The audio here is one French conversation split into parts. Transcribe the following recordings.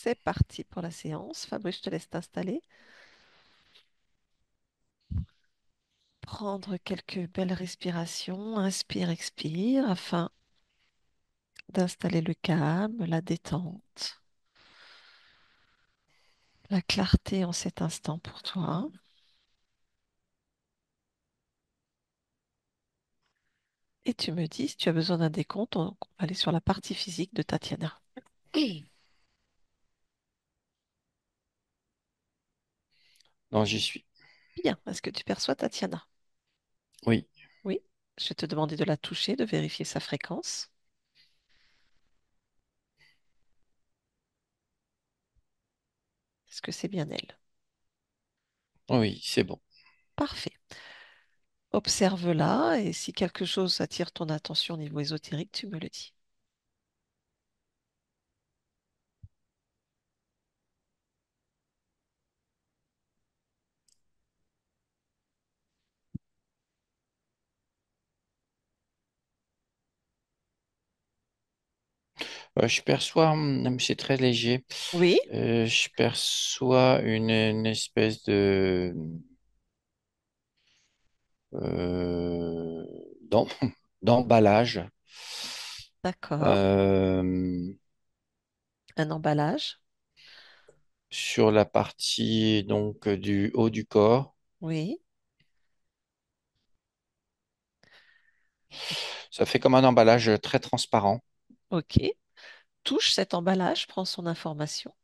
C'est parti pour la séance. Fabrice, je te laisse t'installer. Prendre quelques belles respirations. Inspire, expire, afin d'installer le calme, la détente, la clarté en cet instant pour toi. Et tu me dis, si tu as besoin d'un décompte, on va aller sur la partie physique de Tatiana. Non, j'y suis. Bien. Est-ce que tu perçois Tatiana? Oui, Oui. Je vais te demander de la toucher, de vérifier sa fréquence. Est-ce que c'est bien elle? oui, c'est bon. Parfait. Observe-la et si quelque chose attire ton attention au niveau ésotérique, tu me le dis. Je perçois, c'est très léger. Oui, Je perçois une espèce de euh, d'em- d'emballage d'accord. euh, Un emballage. sur la partie donc du haut du corps. Oui, Ça fait comme un emballage très transparent. ok. Touche cet emballage, prends son information.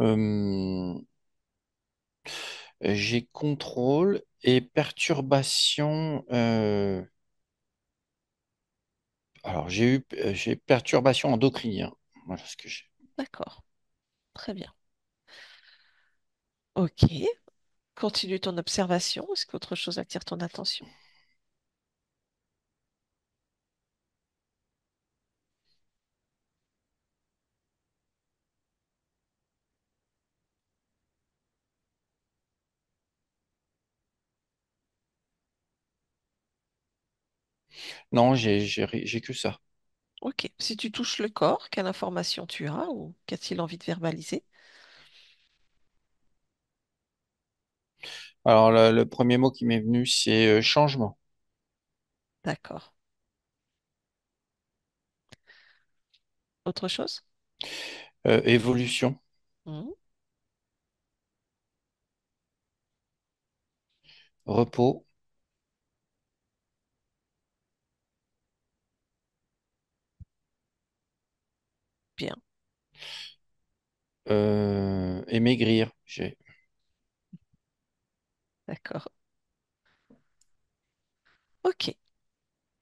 Euh, j'ai contrôle et perturbation. Alors j'ai perturbation endocrinienne. Voilà ce que j'ai. D'accord, très bien. Ok. Continue ton observation. Est-ce qu'autre chose attire ton attention? Non, j'ai que ça. Ok. Si tu touches le corps, quelle information tu as ou qu'a-t-il envie de verbaliser? Alors, le premier mot qui m'est venu, c'est changement, D'accord. Autre chose? évolution, Hmm, repos, bien, et maigrir. J'ai. d'accord. Ok.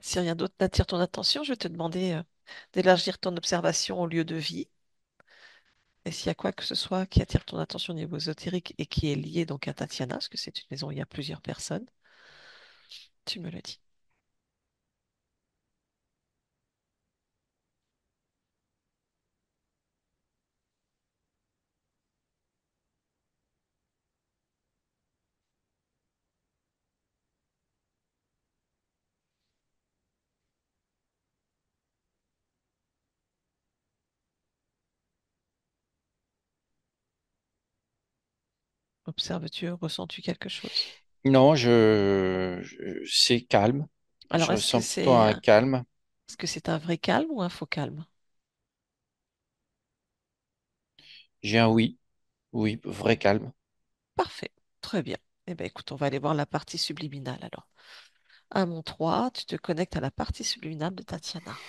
Si rien d'autre n'attire ton attention, je vais te demander d'élargir ton observation au lieu de vie. Et s'il y a quoi que ce soit qui attire ton attention au niveau ésotérique et qui est lié donc à Tatiana, parce que c'est une maison où il y a plusieurs personnes, tu me le dis. Observes-tu, ressens-tu quelque chose? Non, c'est calme. Alors, Je ressens plutôt un calme. est-ce que c'est un vrai calme ou un faux calme? J'ai un oui, oui, vrai calme. Parfait, très bien. Eh bien, écoute, on va aller voir la partie subliminale alors. À mon 3, tu te connectes à la partie subliminale de Tatiana.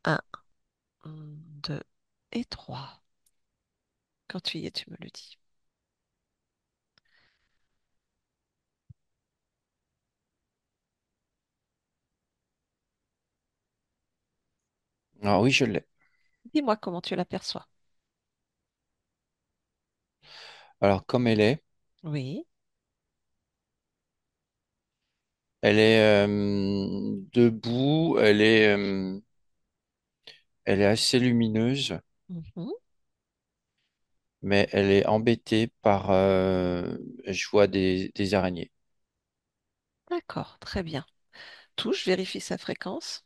Un, 2 et 3. Quand tu y es, tu me le dis. Ah oui, je l'ai. Dis-moi comment tu l'aperçois. Alors, comme Oui. elle est debout, elle est assez lumineuse, Mhm. mais elle est embêtée par, je vois des araignées. D'accord, très bien. Touche, vérifie sa fréquence.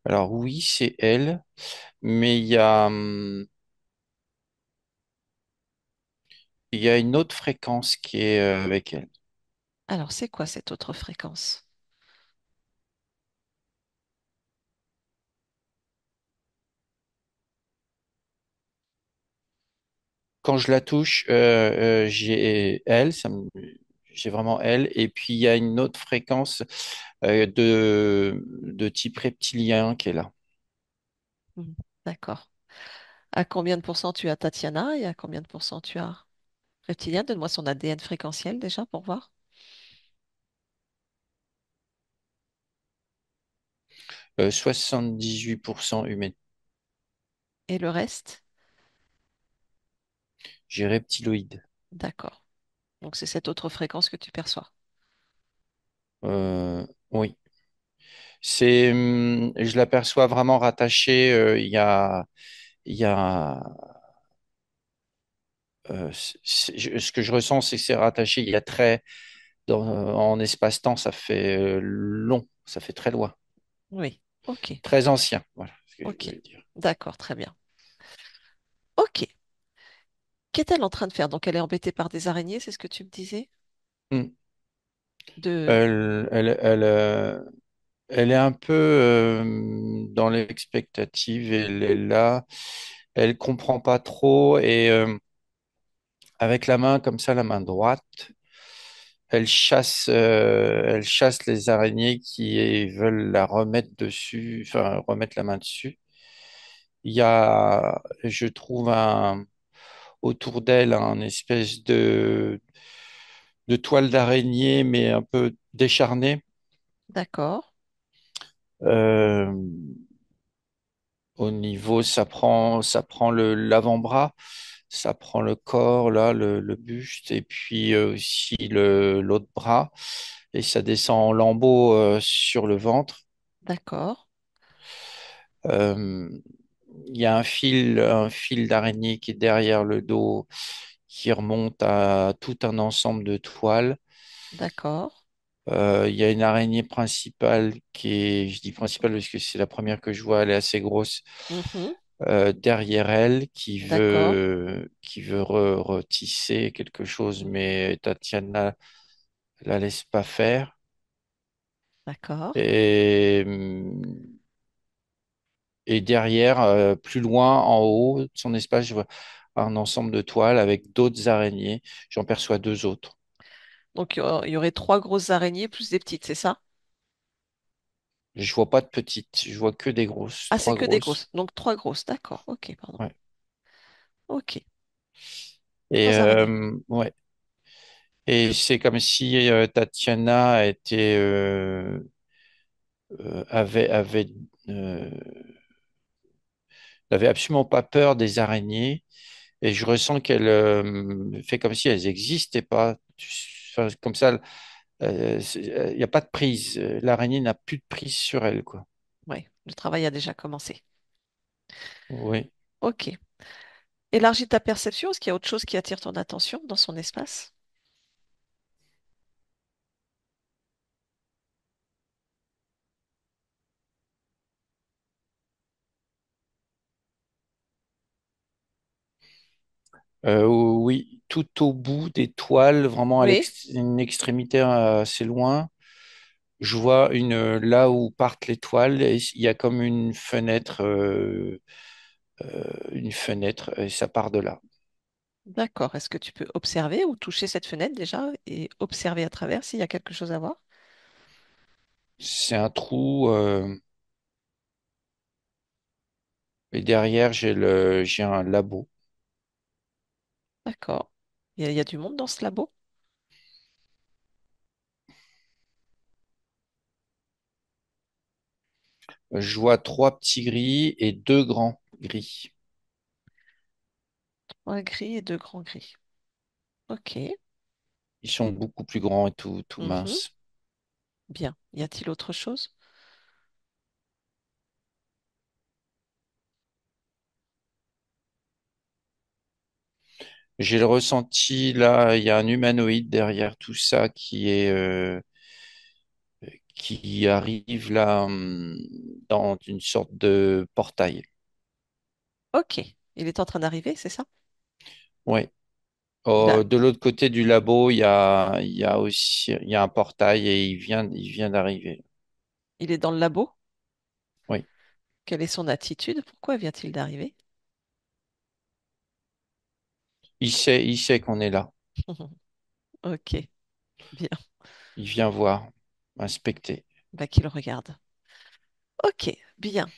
Alors oui, c'est elle, mais il y a une autre fréquence qui est avec elle. Alors, c'est quoi cette autre fréquence? Quand je la touche, j'ai elle, j'ai vraiment elle, et puis il y a une autre fréquence de type reptilien qui est là. Hmm, d'accord. À combien de pourcents tu as Tatiana et à combien de pourcents tu as Reptilien? Donne-moi son ADN fréquentiel déjà pour voir. 78% humaine. Et le reste? J'ai reptiloïde. D'accord. Donc, c'est cette autre fréquence que tu perçois. Oui. Je l'aperçois vraiment rattachée. Il y a, ce que je ressens, c'est que c'est rattaché. Il y a très, en espace-temps, ça fait long, ça fait très loin, Oui. Ok. très ancien. Voilà ce que je Ok. voulais dire. D'accord, très bien. Ok. Qu'est-elle en train de faire? Donc, elle est embêtée par des araignées, c'est ce que tu me disais? Hmm. De... Elle, elle, elle, elle est un peu dans l'expectative. Elle est là. Elle comprend pas trop et avec la main comme ça, la main droite. Elle chasse les araignées qui veulent la remettre dessus, enfin remettre la main dessus. Il y a, je trouve autour d'elle un espèce de toile d'araignée, mais un peu décharnée. D'accord. Euh, Au niveau, ça prend l'avant-bras, ça prend le corps, là, le buste, et puis aussi l'autre bras, et ça descend en lambeaux sur le ventre. D'accord. Euh, Il y a un fil d'araignée qui est derrière le dos, qui remonte à tout un ensemble de toiles. D'accord. Il y a une araignée principale qui est, je dis principale parce que c'est la première que je vois, elle est assez grosse, Mhm. derrière elle, D'accord. qui veut retisser quelque chose, mais Tatiana la laisse pas faire. D'accord. Et, et derrière, plus loin, en haut de son espace, je vois un ensemble de toiles avec d'autres araignées. J'en perçois deux autres. Donc, il y aurait trois grosses araignées plus des petites, c'est ça? Je vois pas de petites, je vois que des grosses, Ah, c'est trois que des grosses. grosses. Donc, trois grosses. D'accord. Ok, pardon. Ouais. Ok. Et Trois araignées. ouais. Et c'est comme si Tatiana euh, n'avait absolument pas peur des araignées. Et je ressens qu'elle fait comme si elles n'existaient pas. Enfin, comme ça, il n'y a pas de prise. L'araignée n'a plus de prise sur elle, quoi. Oui, le travail a déjà commencé. Oui. Ok. Élargis ta perception. Est-ce qu'il y a autre chose qui attire ton attention dans son espace? Oui, tout au bout des toiles, vraiment à Oui. une extrémité assez loin, je vois là où partent les toiles, et il y a comme une fenêtre, et ça part de là. D'accord. Est-ce que tu peux observer ou toucher cette fenêtre déjà et observer à travers s'il y a quelque chose à voir? C'est un trou, et derrière, j'ai un labo. D'accord. Il y a du monde dans ce labo? Je vois trois petits gris et deux grands gris. Un gris et deux grands gris. Ok. Ils sont beaucoup plus grands et tout Mhm. minces. Bien. Y a-t-il autre chose? J'ai le ressenti, là, il y a un humanoïde derrière tout ça qui arrive là, dans une sorte de portail. Ok, il est en train d'arriver, c'est ça? Oui. Il a, De l'autre côté du labo, il y a aussi, il y a un portail et il vient d'arriver. il est dans le labo. Oui. Quelle est son attitude? Pourquoi vient-il d'arriver? Il sait qu'on est là. Ok, bien. Il vient voir, inspecter. Bah, qu'il regarde. Ok, bien.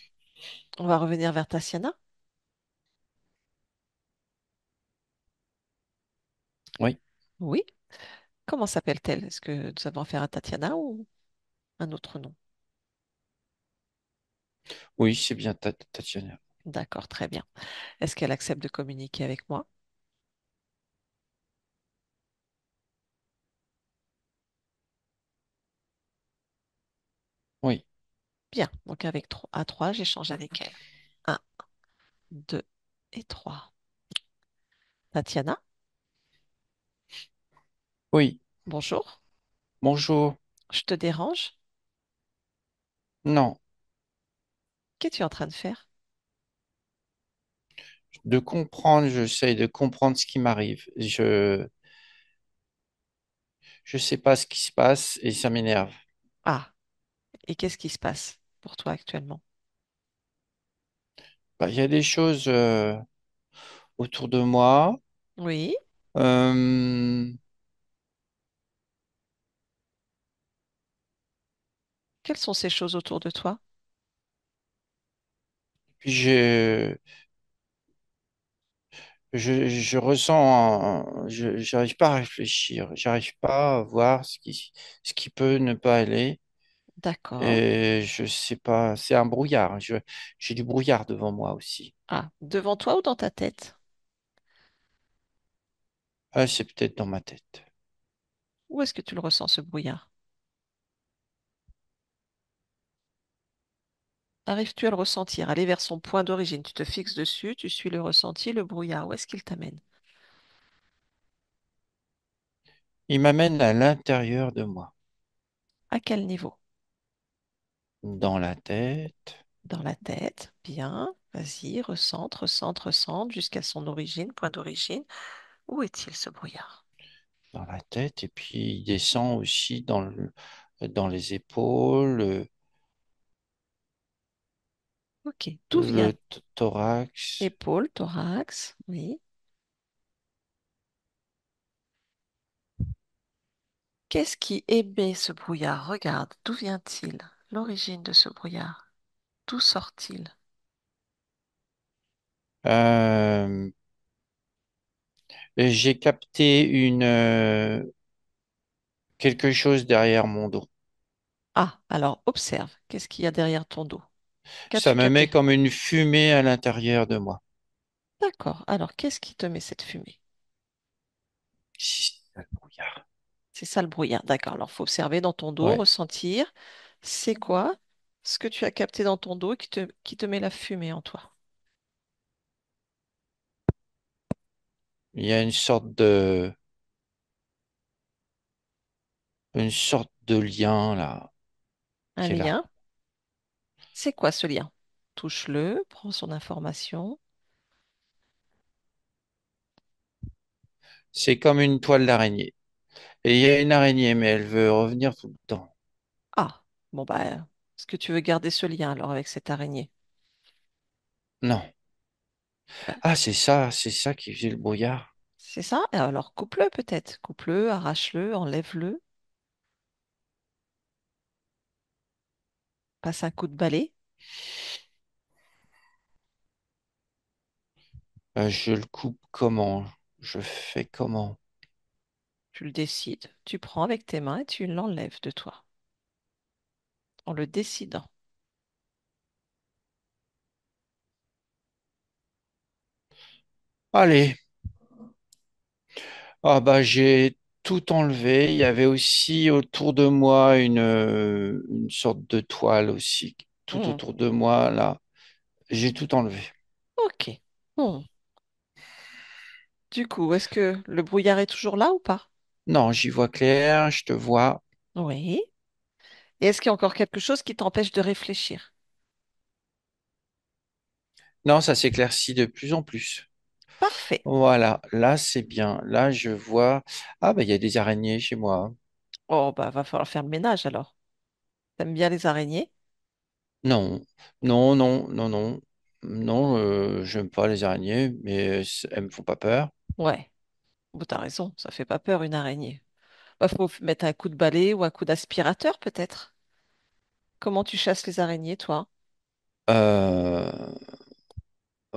On va revenir vers Tatiana. Oui. Oui. Comment s'appelle-t-elle? Est-ce que nous avons affaire à Tatiana ou un autre nom? Oui, c'est bien Tatiana. D'accord, très bien. Est-ce qu'elle accepte de communiquer avec moi? Oui. Bien. Donc à trois, j'échange avec elle. Un, deux et trois. Tatiana, Oui. bonjour. Bonjour. Je te dérange? Non. Qu'es-tu en train de faire? De comprendre, j'essaie de comprendre ce qui m'arrive. Je sais pas ce qui se passe et ça m'énerve. Ah, et qu'est-ce qui se passe pour toi actuellement? Bah, il y a des choses autour de moi. Oui. Euh, Quelles sont ces choses autour de toi? puis je ressens, j'arrive pas à réfléchir, j'arrive pas à voir ce qui peut ne pas aller. D'accord. Et je sais pas, c'est un brouillard. J'ai du brouillard devant moi aussi. Ah, devant toi ou dans ta tête? Ah, c'est peut-être dans ma tête. Où est-ce que tu le ressens, ce brouillard? Arrives-tu à le ressentir? Aller vers son point d'origine. Tu te fixes dessus, tu suis le ressenti, le brouillard. Où est-ce qu'il t'amène? Il m'amène à l'intérieur de moi, À quel niveau? dans la tête, Dans la tête. Bien. Vas-y, recentre, recentre, recentre jusqu'à son origine, point d'origine. Où est-il, ce brouillard? dans la tête, et puis il descend aussi dans les épaules, Ok. D'où vient? thorax. Épaule, thorax. Oui. Qu'est-ce qui émet ce brouillard? Regarde, d'où vient-il? L'origine de ce brouillard. D'où sort-il? Euh, j'ai capté quelque chose derrière mon dos. Ah, alors observe. Qu'est-ce qu'il y a derrière ton dos? Ça Qu'as-tu me met capté? comme une fumée à l'intérieur de moi. D'accord. Alors, qu'est-ce qui te met cette fumée? Si, c'est le brouillard. C'est ça le brouillard. D'accord. Alors, faut observer dans ton dos, Ouais. ressentir. C'est quoi ce que tu as capté dans ton dos qui te met la fumée en toi? Il y a une sorte de lien là, Un qui est là. lien. C'est quoi ce lien? Touche-le, prends son information. C'est comme une toile d'araignée. Et il y a une araignée, mais elle veut revenir tout le temps. Ah, bon bah, est-ce que tu veux garder ce lien alors avec cette araignée? Non. Bah, Ah, c'est ça qui faisait le brouillard. c'est ça? Alors coupe-le peut-être. Coupe-le, arrache-le, enlève-le, passe un coup de balai. Je le coupe comment? Je fais comment? Tu le décides. Tu prends avec tes mains et tu l'enlèves de toi. En le décidant. Allez. Ah bah j'ai tout enlevé. Il y avait aussi autour de moi une sorte de toile aussi. Tout Hmm, autour de moi, là. J'ai tout enlevé. ok. Hmm. Du coup, est-ce que le brouillard est toujours là ou pas? Non, j'y vois clair, je te vois. Oui. Et est-ce qu'il y a encore quelque chose qui t'empêche de réfléchir? Non, ça s'éclaircit de plus en plus. Parfait. Voilà, là c'est bien. Là je vois. Ah bah il y a des araignées chez moi. Oh, bah, va falloir faire le ménage alors. T'aimes bien les araignées? Non, non, non, non, non. Non, j'aime pas les araignées, mais elles me font pas peur. Ouais. Bon, t'as raison, ça fait pas peur une araignée. Bah, faut mettre un coup de balai ou un coup d'aspirateur peut-être. Comment tu chasses les araignées, toi? Euh,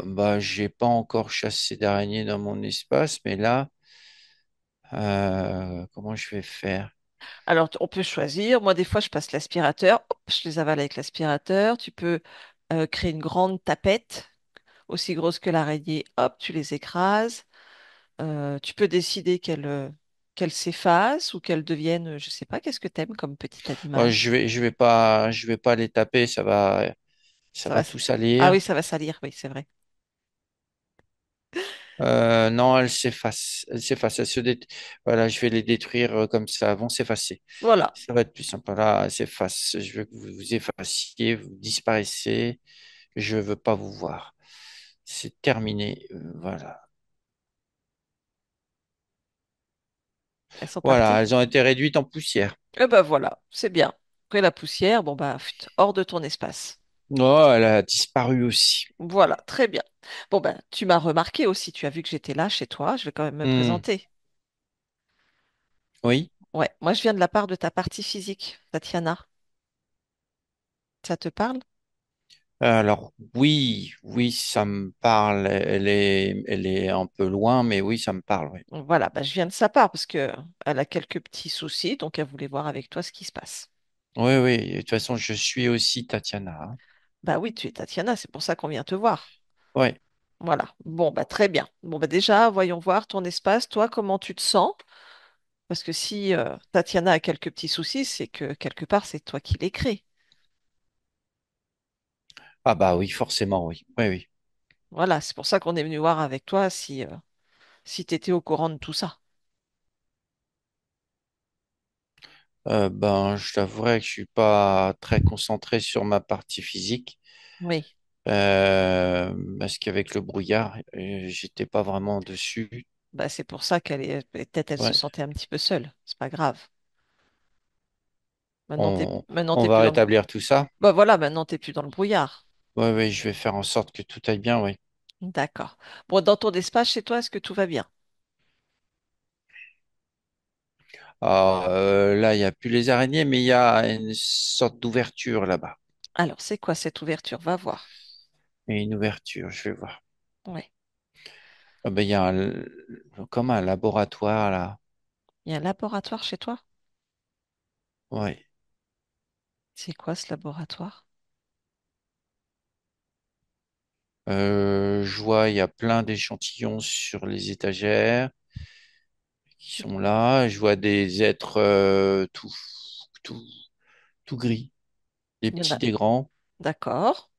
Bah j'ai pas encore chassé d'araignées dans mon espace, mais là, comment je vais faire? Alors, on peut choisir. Moi, des fois, je passe l'aspirateur. Hop, je les avale avec l'aspirateur. Tu peux créer une grande tapette, aussi grosse que l'araignée. Hop, tu les écrases. Tu peux décider qu'elles s'effacent ou qu'elles deviennent, je sais pas, qu'est-ce que t'aimes comme petit Oh, animal? je vais pas les taper, ça Ça va. va tout Ah oui, salir. ça va salir, oui, c'est vrai. Non, elles s'effacent, voilà, je vais les détruire comme ça, elles vont s'effacer. Voilà, Ça va être plus simple. Là, elles s'effacent. Je veux que vous vous effaciez, vous disparaissez. Je veux pas vous voir. C'est terminé. Voilà. elles sont Voilà, parties. elles ont été réduites en poussière. Eh ben voilà, c'est bien. Après la poussière, bon bah, hors de ton espace. Oh, elle a disparu aussi. Voilà, très bien. Bon ben, tu m'as remarqué aussi, tu as vu que j'étais là chez toi, je vais quand même me Hmm. présenter. Oui. Ouais, moi je viens de la part de ta partie physique, Tatiana. Ça te parle? Alors, oui, oui, ça me parle. Elle est un peu loin, mais oui, ça me parle. Oui, Voilà, bah, je viens de sa part parce que elle a quelques petits soucis, donc elle voulait voir avec toi ce qui se passe. oui, oui. De toute façon, je suis aussi Tatiana, hein. Bah oui, tu es Tatiana, c'est pour ça qu'on vient te voir. Ouais. Voilà. Bon, bah très bien. Bon, bah déjà, voyons voir ton espace. Toi, comment tu te sens? Parce que si Tatiana a quelques petits soucis, c'est que quelque part, c'est toi qui les crée. Ah bah oui, forcément, oui. Oui, oui. Voilà, c'est pour ça qu'on est venu voir avec toi si tu étais au courant de tout ça. Ben, je t'avouerai que je suis pas très concentré sur ma partie physique, Oui, parce qu'avec le brouillard, j'étais pas vraiment dessus. bah c'est pour ça peut-être elle se Ouais. sentait un petit peu seule. C'est pas grave. Maintenant On t'es va plus dans le... rétablir tout ça. Bah voilà, maintenant t'es plus dans le brouillard. Ouais, ouais, je vais faire en sorte que tout aille bien, oui. D'accord. Bon, dans ton espace chez toi, est-ce que tout va bien? Alors, là, il n'y a plus les araignées, mais il y a une sorte d'ouverture là-bas. Alors, c'est quoi cette ouverture? Va voir. Et une ouverture, je vais voir. Ouais. Ah ben, il y a comme un laboratoire là. Il y a un laboratoire chez toi? Ouais. C'est quoi ce laboratoire? Je vois, il y a plein d'échantillons sur les étagères qui sont là. Je vois des êtres tout, tout gris, des Il y en petits, a. des grands. D'accord.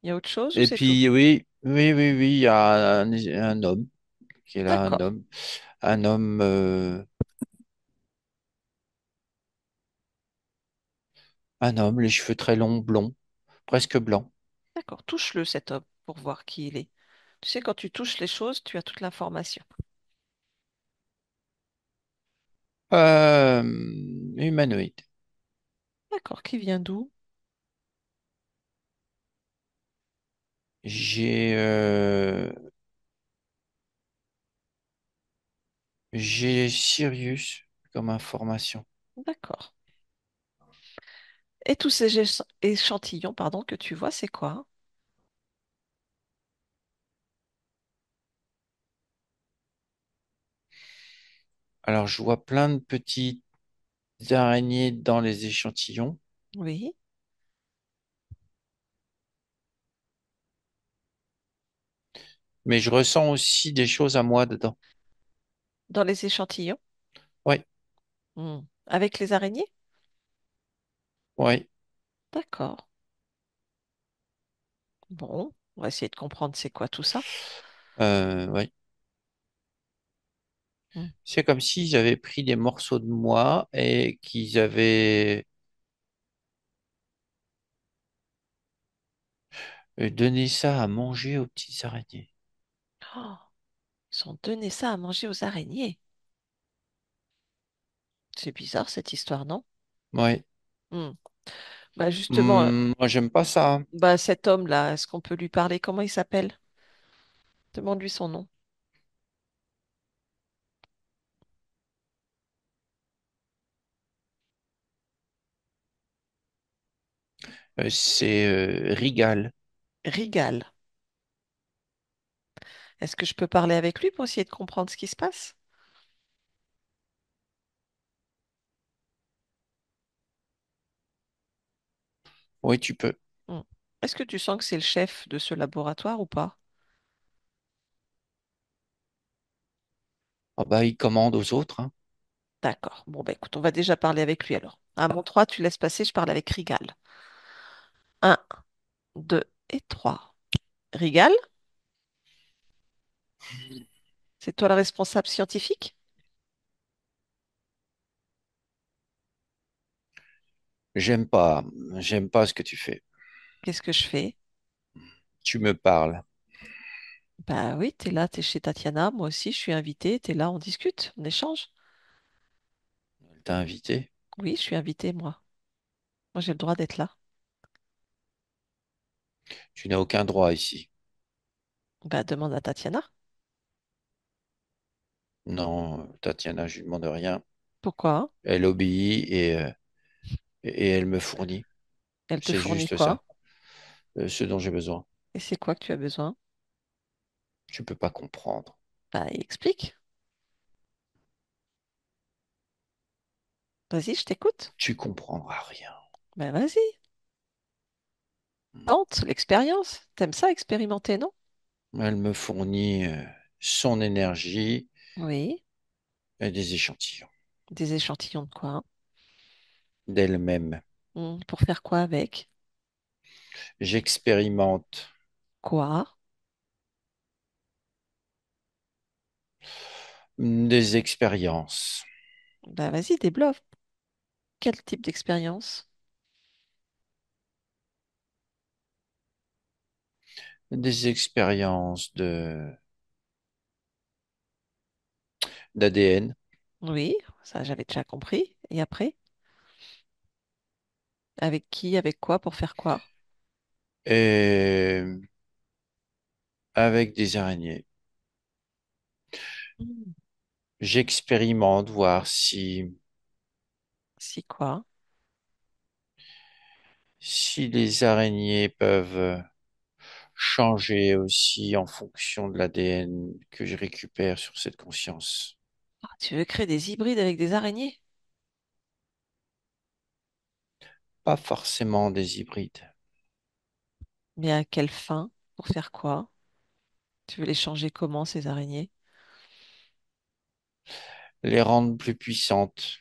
Il y a autre chose ou Et c'est tout? puis, oui, oui, oui, oui, il y a un homme qui est là, D'accord. un homme, un homme, les cheveux très longs, blonds, presque blancs. D'accord. Touche-le, cet homme, pour voir qui il est. Tu sais, quand tu touches les choses, tu as toute l'information. Euh, Humanoïde. D'accord. Qui vient d'où? J'ai j'ai Sirius comme information. D'accord. Et tous ces échantillons, pardon, que tu vois, c'est quoi? Alors, je vois plein de petites araignées dans les échantillons, Oui. mais je ressens aussi des choses à moi dedans. Dans les échantillons? Oui, Hmm. Avec les araignées? oui. D'accord. Bon. On va essayer de comprendre c'est quoi tout ça. Ouais. Hmm. C'est comme s'ils avaient pris des morceaux de moi et qu'ils avaient donné ça à manger aux petites araignées. Oh, ils ont donné ça à manger aux araignées. C'est bizarre cette histoire, non? Ouais. Hmm. Bah justement, Moi, j'aime pas ça. bah cet homme-là, est-ce qu'on peut lui parler? Comment il s'appelle? Demande-lui son nom. C'est Rigal. Rigal. Est-ce que je peux parler avec lui pour essayer de comprendre ce qui se passe? Oui, tu peux. Hmm. Est-ce que tu sens que c'est le chef de ce laboratoire ou pas? Ah bah, il commande aux autres, hein. D'accord. Bon, bah écoute, on va déjà parler avec lui alors. À mon 3, tu laisses passer, je parle avec Rigal. Un, 2 et 3. Rigal, c'est toi le responsable scientifique? J'aime pas, j'aime pas ce que tu fais. Qu'est-ce que je fais? Tu me parles. Bah oui, t'es là, t'es chez Tatiana, moi aussi, je suis invitée, t'es là, on discute, on échange. Elle t'a invité. Oui, je suis invitée, moi. Moi, j'ai le droit d'être là. Tu n'as aucun droit ici. Bah demande à Tatiana. Non, Tatiana, je lui demande rien. Pourquoi? Elle obéit et elle me fournit. Elle te C'est fournit juste ça, quoi? ce dont j'ai besoin. Et c'est quoi que tu as besoin? Tu peux pas comprendre. Bah explique. Vas-y, je t'écoute. Tu comprendras rien. Bah vas-y, tente l'expérience. T'aimes ça, expérimenter, non? Elle me fournit son énergie Oui. et des échantillons Des échantillons de quoi? Hein. d'elle-même. Pour faire quoi avec? J'expérimente Quoi? des expériences. Bah vas-y, développe. Quel type d'expérience? Des expériences d'ADN Oui, ça j'avais déjà compris. Et après? Avec qui? Avec quoi? Pour faire quoi? et avec des araignées. Hmm. J'expérimente voir Si quoi? si les araignées peuvent changer aussi en fonction de l'ADN que je récupère sur cette conscience. Ah, tu veux créer des hybrides avec des araignées? Pas forcément des hybrides. Mais à quelle fin? Pour faire quoi? Tu veux les changer comment, ces araignées? Les rendre plus puissantes,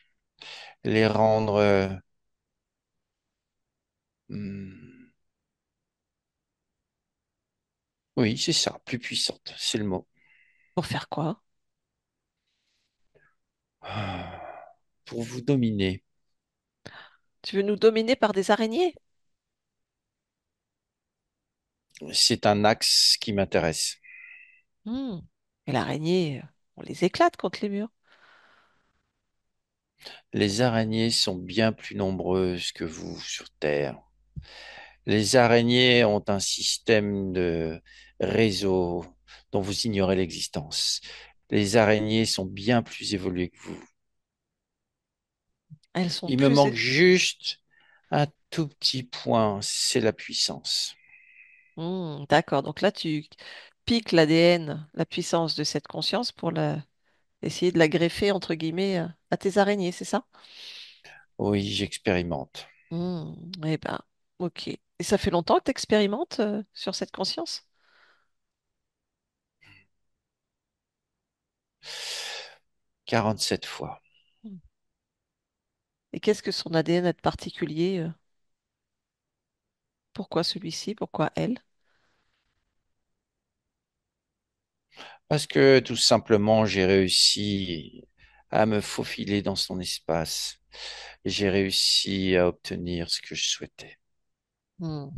les rendre, hmm, oui, c'est ça, plus puissantes, c'est le mot. Pour faire quoi? Ah, pour vous dominer. Tu veux nous dominer par des araignées? C'est un axe qui m'intéresse. Hmm. Et l'araignée, on les éclate contre les murs. Les araignées sont bien plus nombreuses que vous sur Terre. Les araignées ont un système de réseau dont vous ignorez l'existence. Les araignées sont bien plus évoluées que vous. Elles sont Il me plus... manque juste un tout petit point, c'est la puissance. D'accord, donc là, tu piques l'ADN, la puissance de cette conscience pour essayer de la greffer, entre guillemets, à tes araignées, c'est ça? Oui, j'expérimente. Eh ben, ok. Et ça fait longtemps que tu expérimentes sur cette conscience? 47 fois. Hmm. Et qu'est-ce que son ADN a de particulier? Pourquoi celui-ci? Pourquoi elle? Parce que tout simplement, j'ai réussi à me faufiler dans son espace. J'ai réussi à obtenir ce que je souhaitais. Hmm,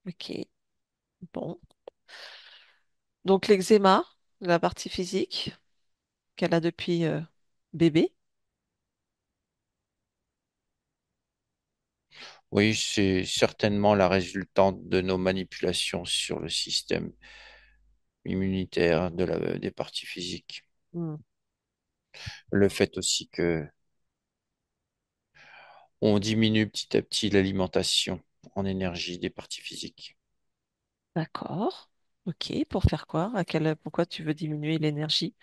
ok, bon. Donc l'eczéma, la partie physique qu'elle a depuis bébé. Oui, c'est certainement la résultante de nos manipulations sur le système immunitaire des parties physiques. Hmm, Le fait aussi que on diminue petit à petit l'alimentation en énergie des parties physiques d'accord. Ok, pour faire quoi? Pourquoi tu veux diminuer l'énergie,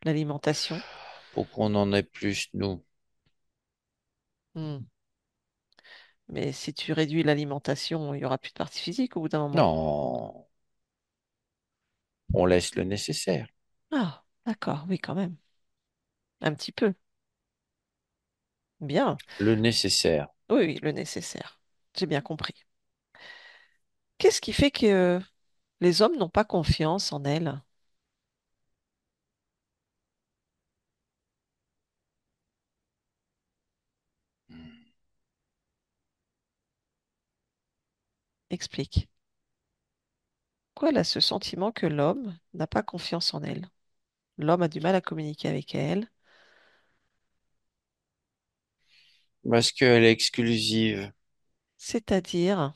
l'alimentation? pour qu'on en ait plus, nous. Hmm. Mais si tu réduis l'alimentation, il y aura plus de partie physique au bout d'un moment. Non, on laisse le nécessaire. Ah, d'accord, oui, quand même. Un petit peu. Bien. Le nécessaire. Oui, oui, le nécessaire. J'ai bien compris. Qu'est-ce qui fait que les hommes n'ont pas confiance en elles? Explique. Pourquoi elle a ce sentiment que l'homme n'a pas confiance en elle? L'homme a du mal à communiquer avec elle. Parce qu'elle est exclusive. C'est-à-dire,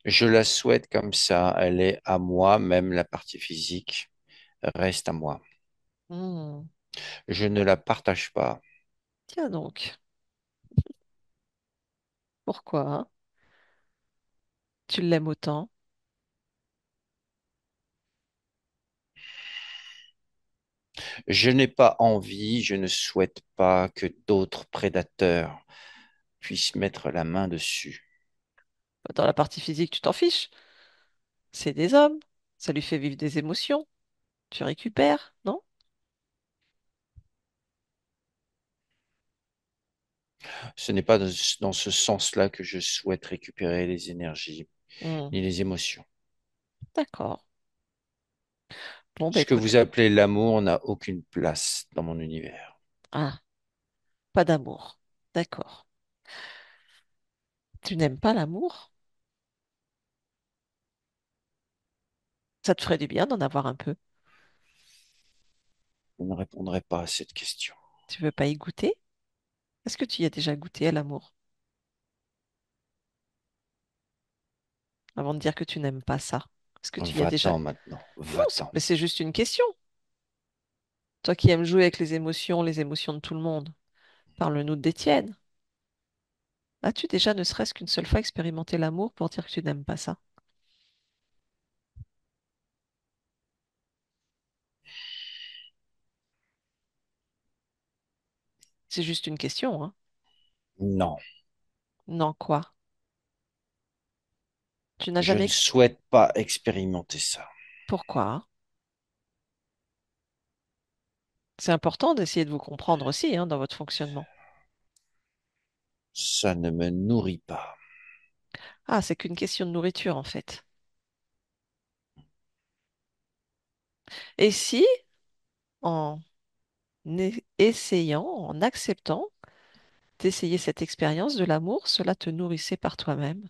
Je la souhaite comme ça. Elle est à moi, même la partie physique reste à moi. hmm, Je ne la partage pas. tiens donc, pourquoi hein, tu l'aimes autant? Je n'ai pas envie, je ne souhaite pas que d'autres prédateurs puissent mettre la main dessus. Dans la partie physique, tu t'en fiches. C'est des hommes. Ça lui fait vivre des émotions. Tu récupères, non? Ce n'est pas dans ce sens-là que je souhaite récupérer les énergies Hmm, ni les émotions. d'accord. Bon, bah Ce que écoute. vous appelez l'amour n'a aucune place dans mon univers. Ah, pas d'amour. D'accord. Tu n'aimes pas l'amour? Ça te ferait du bien d'en avoir un peu. Je ne répondrai pas à cette question. Tu veux pas y goûter? Est-ce que tu y as déjà goûté à l'amour? Avant de dire que tu n'aimes pas ça. Est-ce que tu y as déjà... Va-t'en maintenant, Non, va-t'en. mais c'est juste une question. Toi qui aimes jouer avec les émotions de tout le monde, parle-nous des tiennes. As-tu déjà ne serait-ce qu'une seule fois expérimenté l'amour pour dire que tu n'aimes pas ça? C'est juste une question, hein. Non, Non, quoi? Tu n'as je jamais... ne souhaite pas expérimenter ça. Pourquoi? C'est important d'essayer de vous comprendre aussi, hein, dans votre fonctionnement. Ça ne me nourrit pas. Ah, c'est qu'une question de nourriture, en fait. Et si, en essayant, en acceptant d'essayer cette expérience de l'amour, cela te nourrissait par toi-même?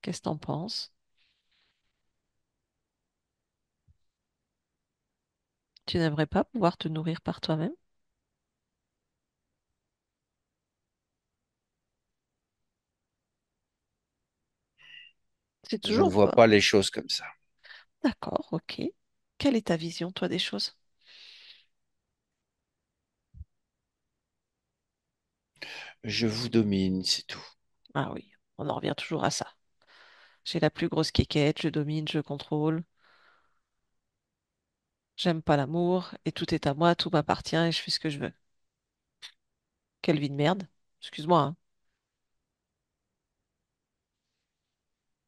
Qu'est-ce que t'en penses? Tu n'aimerais pas pouvoir te nourrir par toi-même? C'est Je ne toujours vois pas. pas les choses comme ça. D'accord, ok. Quelle est ta vision, toi, des choses? Je vous domine, c'est tout. Ah oui, on en revient toujours à ça. J'ai la plus grosse quéquette, je domine, je contrôle, j'aime pas l'amour, et tout est à moi, tout m'appartient et je fais ce que je veux. Quelle vie de merde. Excuse-moi, hein.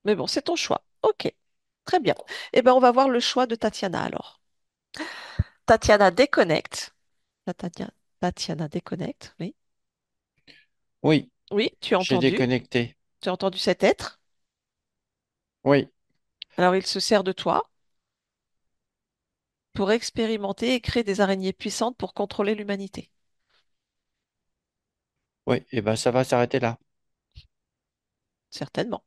Mais bon, c'est ton choix. Ok, très bien. Eh ben, on va voir le choix de Tatiana alors. Tatiana déconnecte. Tatiana déconnecte, oui. Oui, Oui, tu as j'ai entendu. déconnecté. Tu as entendu cet être. Oui, Alors il se sert de toi pour expérimenter et créer des araignées puissantes pour contrôler l'humanité. oui, et ben ça va s'arrêter là. Certainement.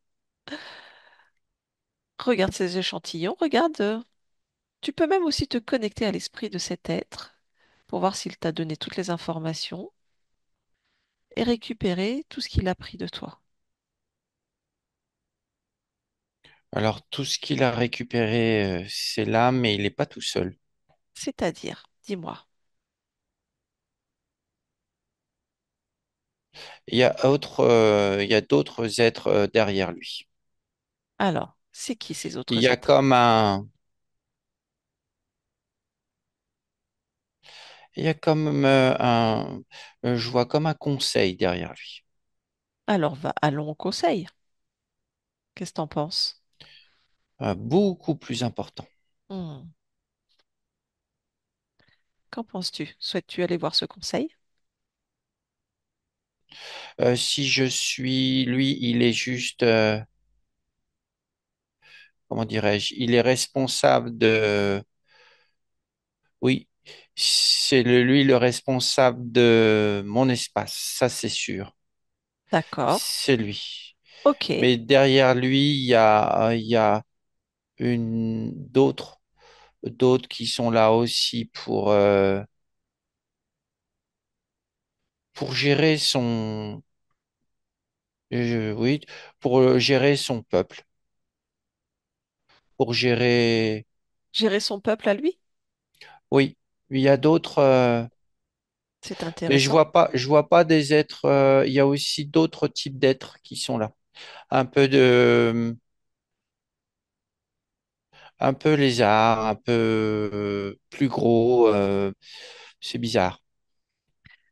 Regarde ces échantillons, regarde. Tu peux même aussi te connecter à l'esprit de cet être pour voir s'il t'a donné toutes les informations et récupérer tout ce qu'il a pris de toi. Alors, tout ce qu'il a récupéré, c'est là, mais il n'est pas tout seul. C'est-à-dire, dis-moi. Il y a d'autres êtres derrière lui. Alors, c'est qui ces Il autres y a êtres? comme un, il y a comme je vois comme un conseil derrière lui. Alors, allons au conseil. Qu'est-ce que t'en penses? Beaucoup plus important. Hmm. Qu'en penses-tu? Souhaites-tu aller voir ce conseil? Si je suis lui, il est juste, comment dirais-je, il est responsable de, oui, lui le responsable de mon espace, ça c'est sûr. D'accord. C'est lui. Ok. Mais derrière lui, il y a d'autres qui sont là aussi pour gérer oui, pour gérer son peuple, pour gérer, Gérer son peuple à lui? oui, il y a d'autres, C'est mais intéressant. je vois pas des êtres, il y a aussi d'autres types d'êtres qui sont là. Un peu un peu lézard, un peu plus gros, c'est bizarre.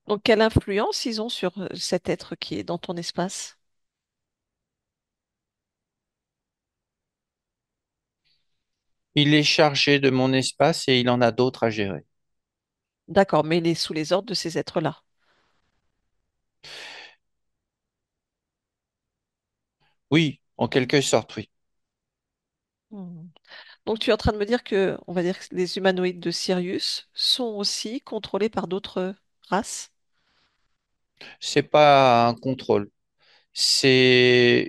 Donc, quelle influence ils ont sur cet être qui est dans ton espace? Il est chargé de mon espace et il en a d'autres à gérer. D'accord, mais il est sous les ordres de ces êtres-là. Oui, en quelque sorte, oui. Hmm. Donc, tu es en train de me dire que, on va dire que les humanoïdes de Sirius sont aussi contrôlés par d'autres races? C'est pas un contrôle, c'est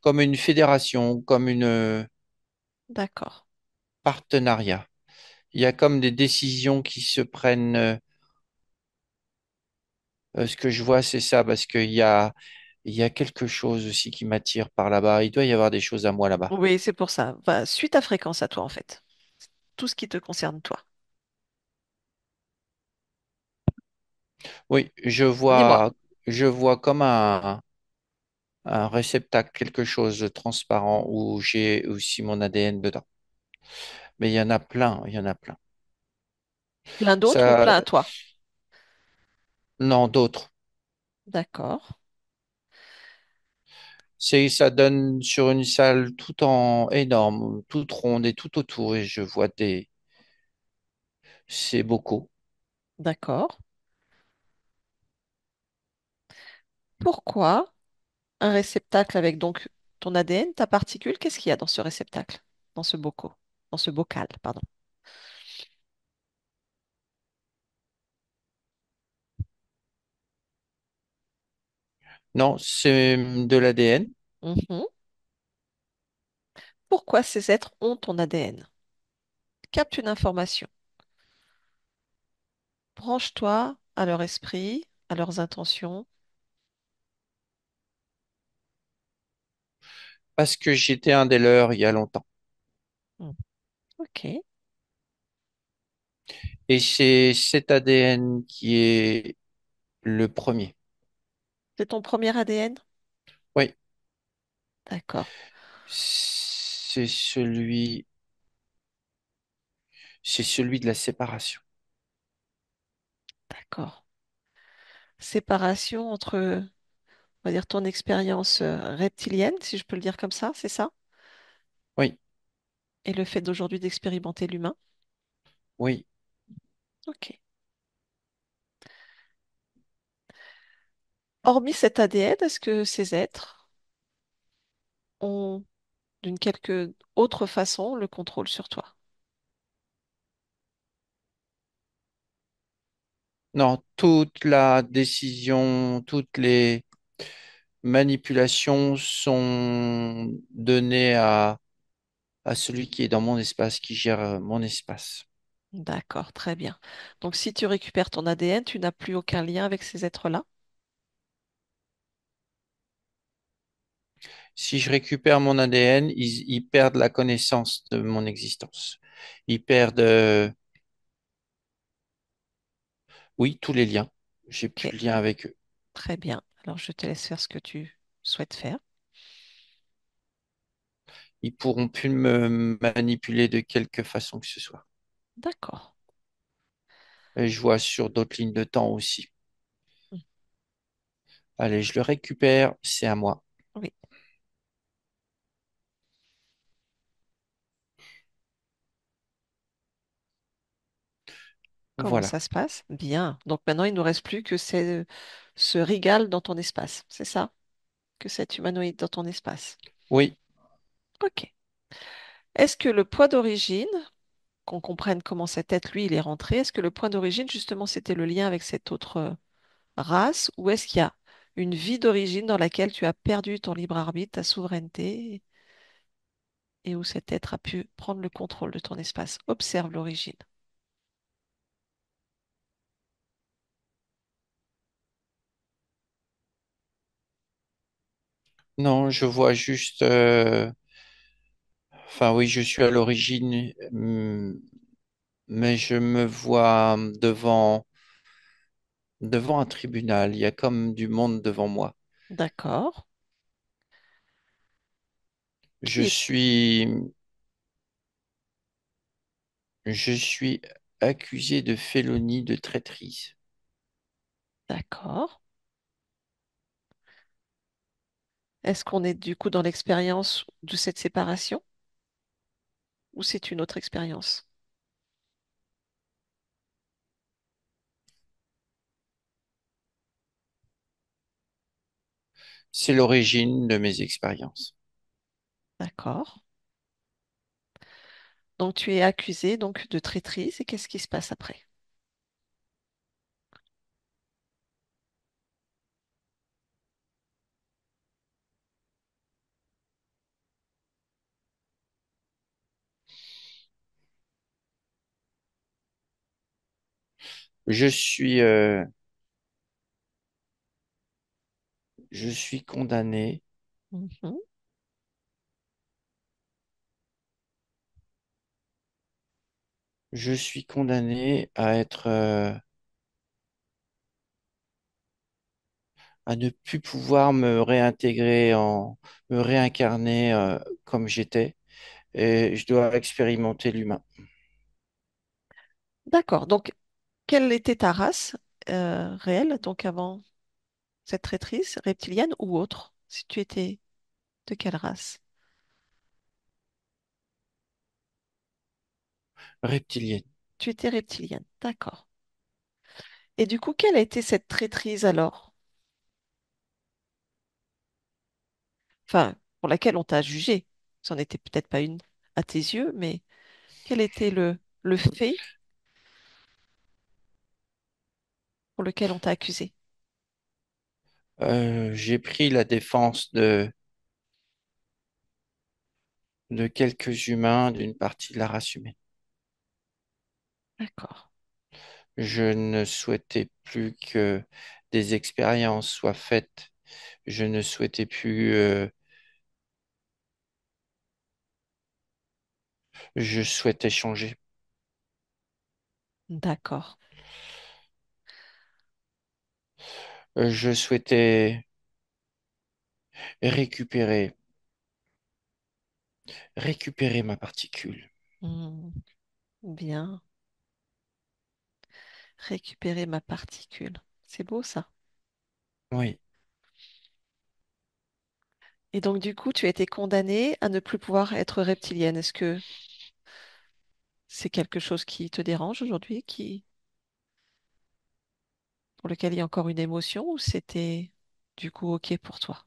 comme une fédération, comme une D'accord. partenariat. Il y a comme des décisions qui se prennent. Ce que je vois, c'est ça, parce il y a quelque chose aussi qui m'attire par là-bas. Il doit y avoir des choses à moi là-bas. Oui, c'est pour ça. Va, suis ta fréquence à toi, en fait. Tout ce qui te concerne, toi. Oui, Dis-moi. je vois comme un réceptacle, quelque chose de transparent où j'ai aussi mon ADN dedans. Mais il y en a plein, il y en a plein. Plein d'autres ou Ça, plein à toi? non, d'autres. D'accord. Ça donne sur une salle tout en énorme, toute ronde et tout autour, et je vois c'est beaucoup. D'accord. Pourquoi un réceptacle avec donc ton ADN, ta particule, qu'est-ce qu'il y a dans ce réceptacle? Dans ce bocal? Dans ce bocal, pardon. Non, c'est de l'ADN. Mhm. Pourquoi ces êtres ont ton ADN? Capte une information. Branche-toi à leur esprit, à leurs intentions. Parce que j'étais un des leurs il y a longtemps. Hmm. Ok. Et c'est cet ADN qui est le premier. C'est ton premier ADN? Oui, D'accord, c'est celui de la séparation. d'accord. Séparation entre, on va dire, ton expérience reptilienne, si je peux le dire comme ça, c'est ça? Oui, Et le fait d'aujourd'hui d'expérimenter l'humain? oui. Ok. Hormis cet ADN, est-ce que ces êtres ont, d'une quelque autre façon, le contrôle sur toi. Non, toute la décision, toutes les manipulations sont données à celui qui est dans mon espace, qui gère mon espace. D'accord, très bien. Donc, si tu récupères ton ADN, tu n'as plus aucun lien avec ces êtres-là? Si je récupère mon ADN, ils perdent la connaissance de mon existence. Ils perdent, oui, tous les liens. J'ai Ok, plus de lien avec eux. très bien. Alors, je te laisse faire ce que tu souhaites faire. Ils pourront plus me manipuler de quelque façon que ce soit. D'accord. Et je vois sur d'autres lignes de temps aussi. Mm. Allez, je le récupère, c'est à moi. Oui. Comment Voilà. ça se passe? Bien. Donc maintenant, il ne nous reste plus que ce Rigal dans ton espace. C'est ça? Que cet humanoïde dans ton espace. Oui, Ok. Est-ce que le point d'origine, qu'on comprenne comment cette tête, lui, il est rentré, est-ce que le point d'origine, justement, c'était le lien avec cette autre race, ou est-ce qu'il y a une vie d'origine dans laquelle tu as perdu ton libre arbitre, ta souveraineté, et où cet être a pu prendre le contrôle de ton espace? Observe l'origine. non, je vois juste. Enfin, oui, je suis à l'origine, mais je me vois devant un tribunal. Il y a comme du monde devant moi. D'accord. Je Qui est... suis, je suis accusé de félonie de traîtrise. D'accord. Est-ce qu'on est du coup dans l'expérience de cette séparation ou c'est une autre expérience? C'est l'origine de mes expériences. D'accord. Donc tu es accusé donc de traîtrise et qu'est-ce qui se passe après? Je suis, je suis condamné. Mhm. Je suis condamné à être, à ne plus pouvoir me réintégrer me réincarner, comme j'étais. Et je dois expérimenter l'humain. D'accord. Donc quelle était ta race réelle donc avant cette traîtrise, reptilienne ou autre? Si tu étais de quelle race? Reptilien. Tu étais reptilienne. D'accord. Et du coup, quelle a été cette traîtrise alors? Enfin, pour laquelle on t'a jugé. Ça n'en était peut-être pas une à tes yeux, mais quel était le fait pour lequel on t'a accusé? J'ai pris la défense de quelques humains d'une partie de la race humaine. D'accord. Je ne souhaitais plus que des expériences soient faites. Je ne souhaitais plus, je souhaitais changer. D'accord. Je souhaitais récupérer, récupérer ma particule. Hmm, bien. Récupérer ma particule. C'est beau ça. Oui. Et donc, du coup, tu as été condamnée à ne plus pouvoir être reptilienne. Est-ce que c'est quelque chose qui te dérange aujourd'hui, pour lequel il y a encore une émotion, ou c'était du coup OK pour toi?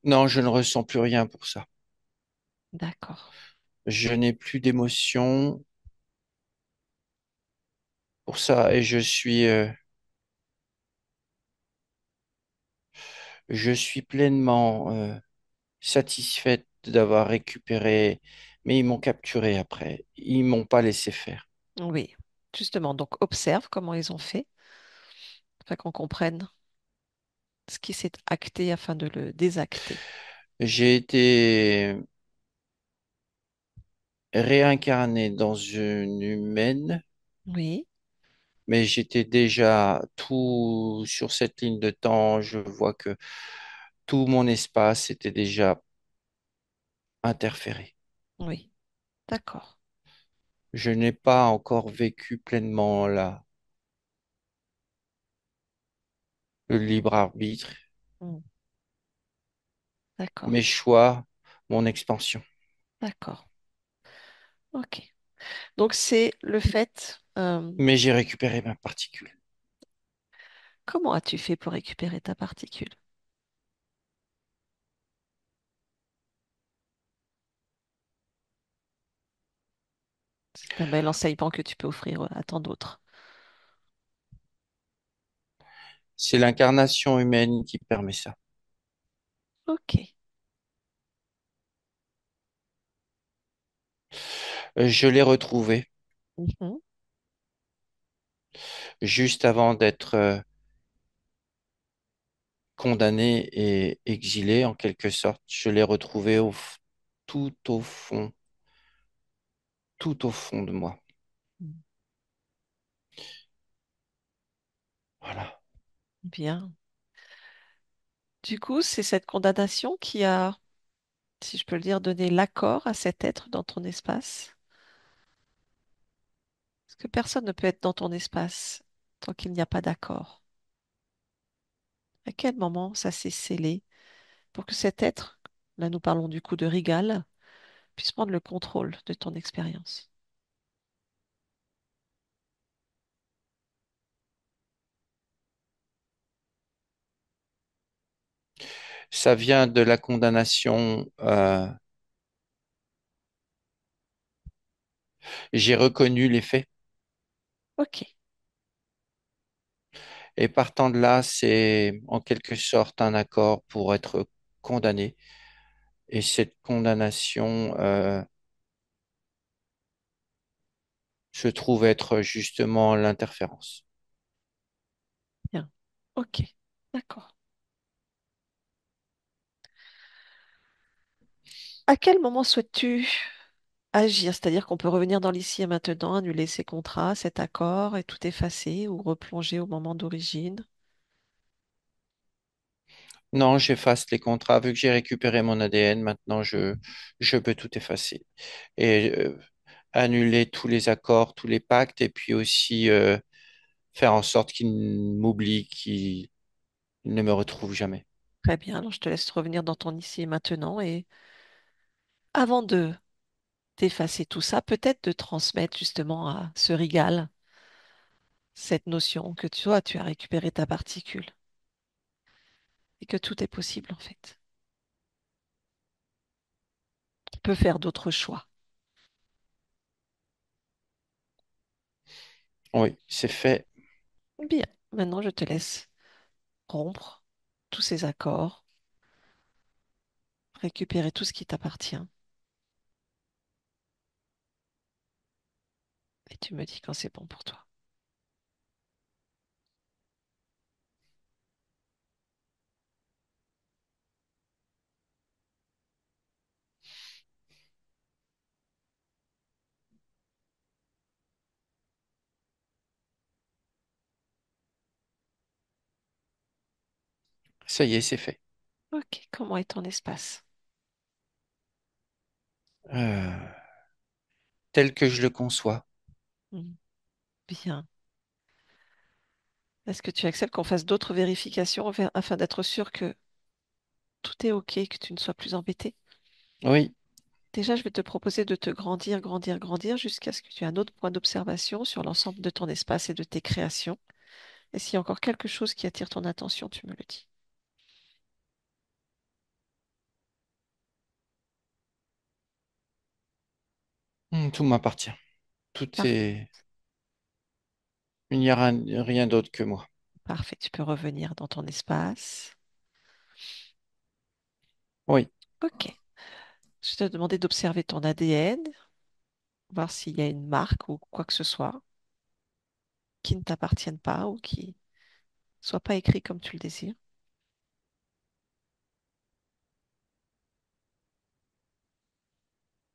Non, je ne ressens plus rien pour ça. D'accord. Je n'ai plus d'émotion pour ça et je suis pleinement satisfaite d'avoir récupéré, mais ils m'ont capturé après. Ils m'ont pas laissé faire. Oui. Justement, donc observe comment ils ont fait, afin qu'on comprenne ce qui s'est acté afin de le désacter. J'ai été réincarné dans une humaine, Oui, mais j'étais déjà tout sur cette ligne de temps. Je vois que tout mon espace était déjà interféré. oui, d'accord. Je n'ai pas encore vécu pleinement le libre arbitre, Mm. D'accord, mes choix, mon expansion. d'accord. Ok. Donc c'est le fait. Mais j'ai récupéré ma particule. Comment as-tu fait pour récupérer ta particule? C'est un bel enseignement que tu peux offrir à tant d'autres. C'est l'incarnation humaine qui permet ça. Ok. Je l'ai retrouvé Mhm. juste avant d'être condamné et exilé en quelque sorte. Je l'ai retrouvé tout au fond, tout au fond de moi. Voilà. Bien. Du coup, c'est cette condamnation qui a, si je peux le dire, donné l'accord à cet être dans ton espace. Parce que personne ne peut être dans ton espace tant qu'il n'y a pas d'accord. À quel moment ça s'est scellé pour que cet être, là nous parlons du coup de Rigal, puisse prendre le contrôle de ton expérience? Ça vient de la condamnation. J'ai reconnu les faits Ok, et partant de là, c'est en quelque sorte un accord pour être condamné. Et cette condamnation se trouve être justement l'interférence. bien. Ok, d'accord. À quel moment souhaites-tu agir? C'est-à-dire qu'on peut revenir dans l'ici et maintenant, annuler ces contrats, cet accord et tout effacer ou replonger au moment d'origine? Non, j'efface les contrats. Vu que j'ai récupéré mon ADN, maintenant je peux tout effacer et annuler tous les accords, tous les pactes, et puis aussi faire en sorte qu'ils m'oublient, qu'ils ne me retrouvent jamais. Très bien, alors je te laisse revenir dans ton ici et maintenant et avant de d'effacer tout ça, peut-être de transmettre justement à ce Rigal cette notion que toi, tu as récupéré ta particule et que tout est possible en fait. On peut faire d'autres choix. Oui, c'est fait. Bien, maintenant je te laisse rompre tous ces accords, récupérer tout ce qui t'appartient et tu me dis quand c'est bon pour toi. Ça y est, c'est fait. Ok, comment est ton espace? Euh, Tel que je le conçois. Hmm, bien. Est-ce que tu acceptes qu'on fasse d'autres vérifications afin d'être sûr que tout est ok, que tu ne sois plus embêté? Oui, Déjà, je vais te proposer de te grandir, grandir, grandir jusqu'à ce que tu aies un autre point d'observation sur l'ensemble de ton espace et de tes créations. Et s'il y a encore quelque chose qui attire ton attention, tu me le dis. Tout m'appartient. Tout Par- est... Il n'y a rien d'autre que moi. Parfait, tu peux revenir dans ton espace. Oui. Ok. Je t'ai demandé d'observer ton ADN, voir s'il y a une marque ou quoi que ce soit qui ne t'appartienne pas ou qui soit pas écrit comme tu le désires.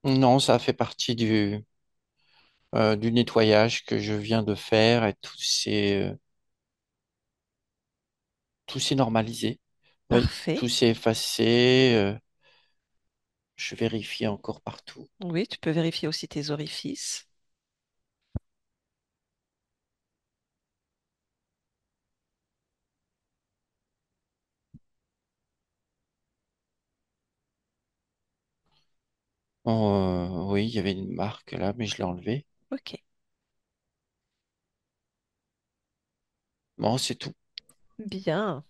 Non, ça fait partie du nettoyage que je viens de faire et tout s'est normalisé. Oui, Parfait. tout s'est effacé. Je vérifie encore partout. Oui, tu peux vérifier aussi tes orifices. Oui, il y avait une marque là, mais je l'ai enlevée. Ok. Bon, c'est tout. Bien.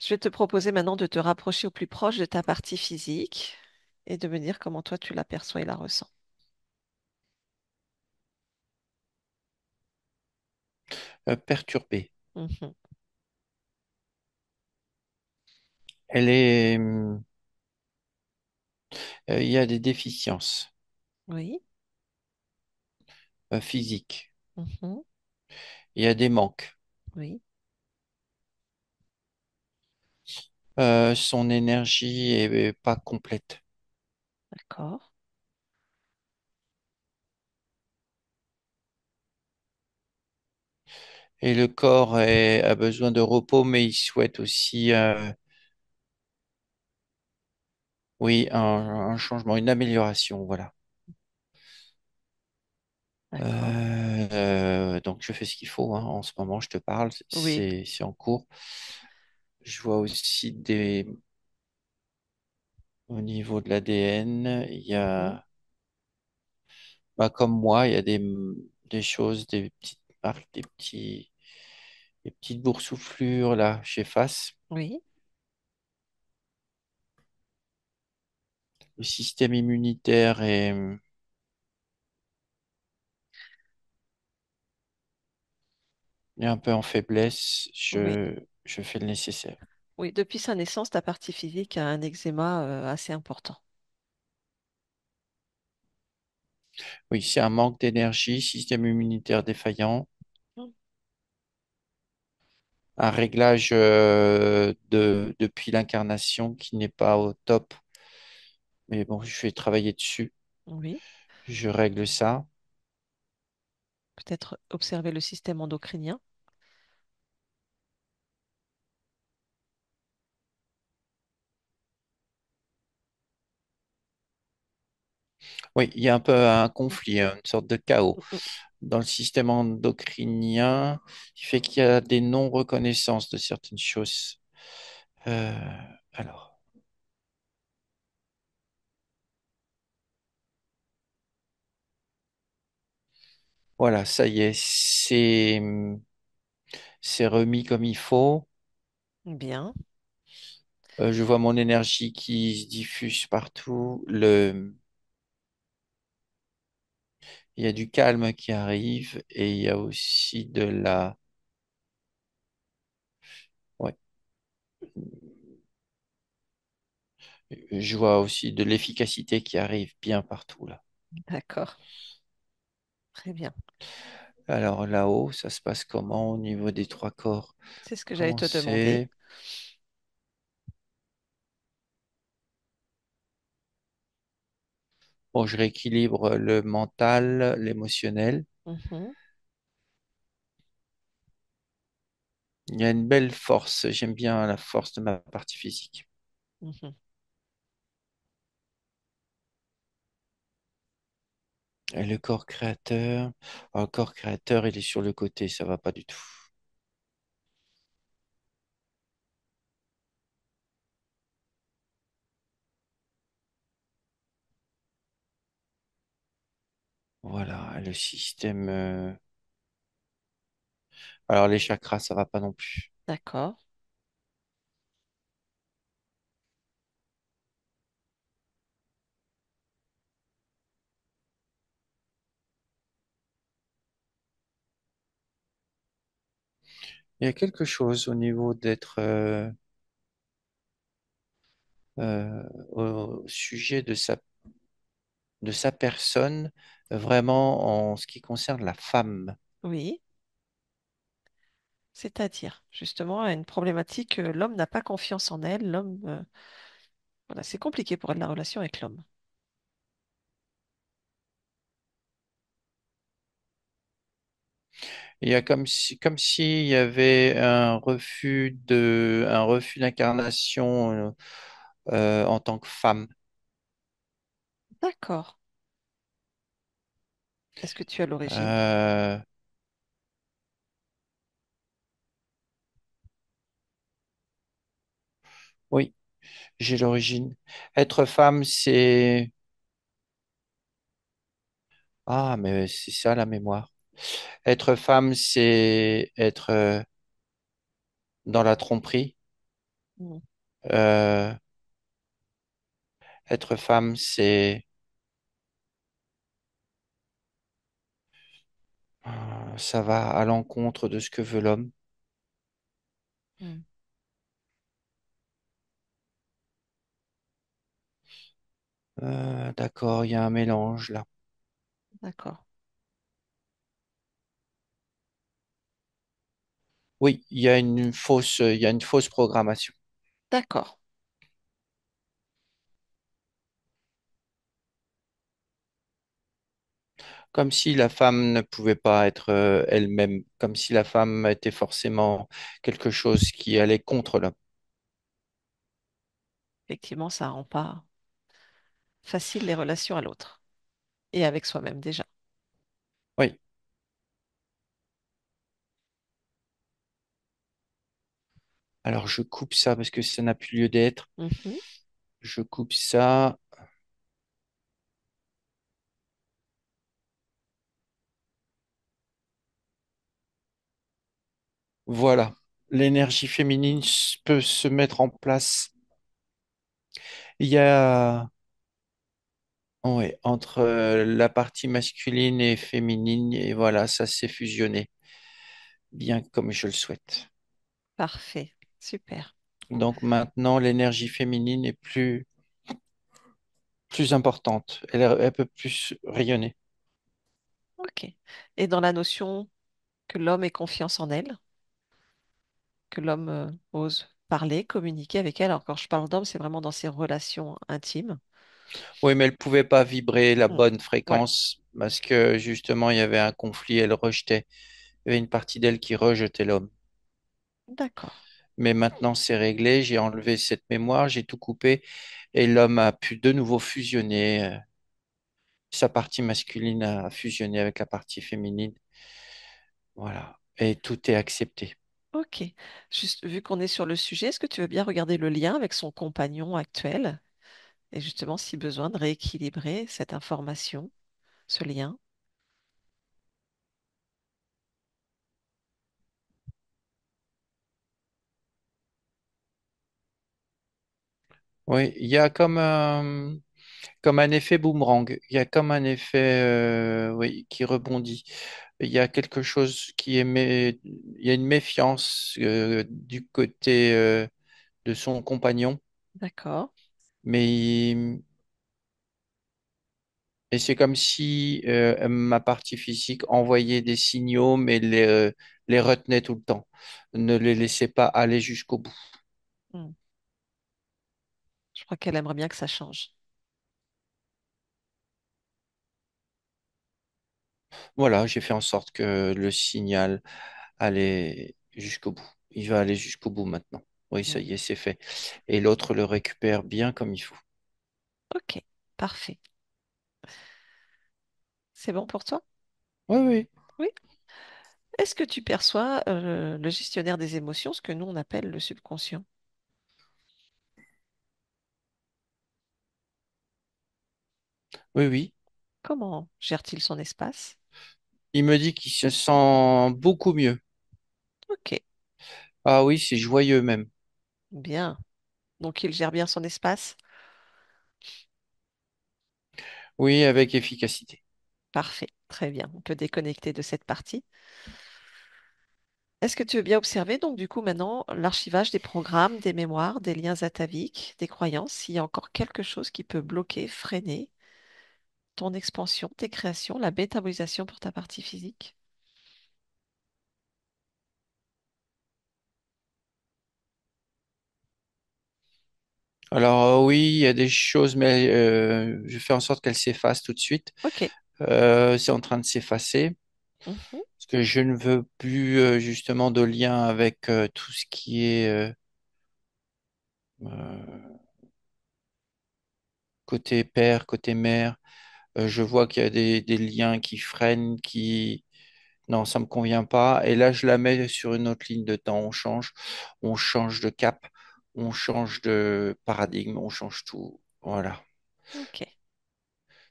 Je vais te proposer maintenant de te rapprocher au plus proche de ta partie physique et de me dire comment toi tu l'aperçois et la ressens. Perturbée. Mhm. Elle est, il y a des déficiences Oui. physiques. Mhm. Il y a des manques. Oui. Son énergie est pas complète. D'accord. Et le corps a besoin de repos, mais il souhaite aussi, oui, un changement, une amélioration. Voilà. D'accord. Donc, je fais ce qu'il faut, hein. En ce moment, je te parle, Oui. c'est en cours. Je vois aussi au niveau de l'ADN, il y Mhm. a, bah, comme moi, il y a des choses, des petites marques, des petites boursouflures là, chez face. Oui. Le système immunitaire est un peu en faiblesse. Oui. Je fais le nécessaire. Oui. Depuis sa naissance, ta partie physique a un eczéma assez important. Oui, c'est un manque d'énergie, système immunitaire défaillant, Mm. un réglage depuis l'incarnation qui n'est pas au top. Mais bon, je vais travailler dessus. Oui. Je règle ça. Peut-être observer le système endocrinien. Oui, il y a un peu un conflit, hein, une sorte de chaos Mm. dans le système endocrinien qui fait qu'il y a des non-reconnaissances de certaines choses. Euh, alors, voilà, ça y est, c'est remis comme il faut. Bien. Je vois mon énergie qui se diffuse partout. Il y a du calme qui arrive et il y a aussi ouais, je vois aussi de l'efficacité qui arrive bien partout là. D'accord. Très bien. Alors là-haut, ça se passe comment au niveau des trois corps? C'est ce que j'allais Comment te demander. c'est? Bon, je rééquilibre le mental, l'émotionnel. Mhm. Il y a une belle force. J'aime bien la force de ma partie physique. Mhm. Et le corps créateur. Le corps créateur, il est sur le côté, ça va pas du tout. Voilà, le système. Alors les chakras, ça va pas non plus. D'accord. Il y a quelque chose au niveau d'être au sujet de sa personne, vraiment en ce qui concerne la femme. Oui, c'est-à-dire, justement, à une problématique, l'homme n'a pas confiance en elle, l'homme, voilà, c'est compliqué pour elle la relation avec l'homme. Il y a comme s'il y avait un refus d'incarnation en tant que femme. D'accord. Est-ce que tu as l'origine? Euh, oui, j'ai l'origine. Être femme, c'est... Ah, mais c'est ça la mémoire. Être femme, c'est être dans la tromperie. Hmm. Euh, être femme, c'est... ça va à l'encontre de ce que veut l'homme. Hmm. D'accord, il y a un mélange là. D'accord. Oui, il y a une fausse programmation. D'accord. Comme si la femme ne pouvait pas être elle-même, comme si la femme était forcément quelque chose qui allait contre l'homme. Effectivement, ça rend pas facile les relations à l'autre et avec soi-même déjà. Oui, alors je coupe ça parce que ça n'a plus lieu d'être. Mhm. Je coupe ça. Voilà. L'énergie féminine peut se mettre en place. Il y a, ouais, entre la partie masculine et féminine, et voilà, ça s'est fusionné, bien comme je le souhaite. Parfait. Super. Donc maintenant, l'énergie féminine est plus importante. Elle peut plus rayonner. OK. Et dans la notion que l'homme ait confiance en elle, que l'homme ose parler, communiquer avec elle. Alors quand je parle d'homme, c'est vraiment dans ses relations intimes. Oui, mais elle pouvait pas vibrer la Hmm. bonne Ouais, fréquence parce que justement, il y avait un conflit, elle rejetait. Il y avait une partie d'elle qui rejetait l'homme. d'accord. Mais maintenant, c'est réglé. J'ai enlevé cette mémoire, j'ai tout coupé et l'homme a pu de nouveau fusionner. Sa partie masculine a fusionné avec la partie féminine. Voilà. Et tout est accepté. Ok. Juste vu qu'on est sur le sujet, est-ce que tu veux bien regarder le lien avec son compagnon actuel et justement, si besoin, de rééquilibrer cette information, ce lien? Oui, il y a comme un effet boomerang. Il y a comme un effet oui, qui rebondit. Il y a quelque chose il y a une méfiance du côté de son compagnon, D'accord. mais et c'est comme si ma partie physique envoyait des signaux, mais les retenait tout le temps, ne les laissait pas aller jusqu'au bout. Hmm. Je crois qu'elle aimerait bien que ça change. Voilà, j'ai fait en sorte que le signal allait jusqu'au bout. Il va aller jusqu'au bout maintenant. Oui, ça Hmm. y est, c'est fait. Et l'autre le récupère bien comme il faut. Ok. Parfait. C'est bon pour toi? Oui, oui, Oui. Est-ce que tu perçois le gestionnaire des émotions, ce que nous on appelle le subconscient? oui, oui. Comment gère-t-il son espace? Il me dit qu'il se sent beaucoup mieux. Ok, Ah oui, c'est joyeux même. bien. Donc il gère bien son espace? Oui, avec efficacité. Parfait, très bien. On peut déconnecter de cette partie. Est-ce que tu veux bien observer donc du coup maintenant l'archivage des programmes, des mémoires, des liens ataviques, des croyances, s'il y a encore quelque chose qui peut bloquer, freiner ton expansion, tes créations, la métabolisation pour ta partie physique? Alors oui, il y a des choses, mais je fais en sorte qu'elles s'effacent tout de suite. Ok. C'est en train de s'effacer Mhm. parce que je ne veux plus justement de lien avec tout ce qui est euh, côté père, côté mère. Je vois qu'il y a des liens qui freinent, qui... Non, ça me convient pas. Et là, je la mets sur une autre ligne de temps. On change de cap, on change de paradigme, on change tout. Voilà. Ok.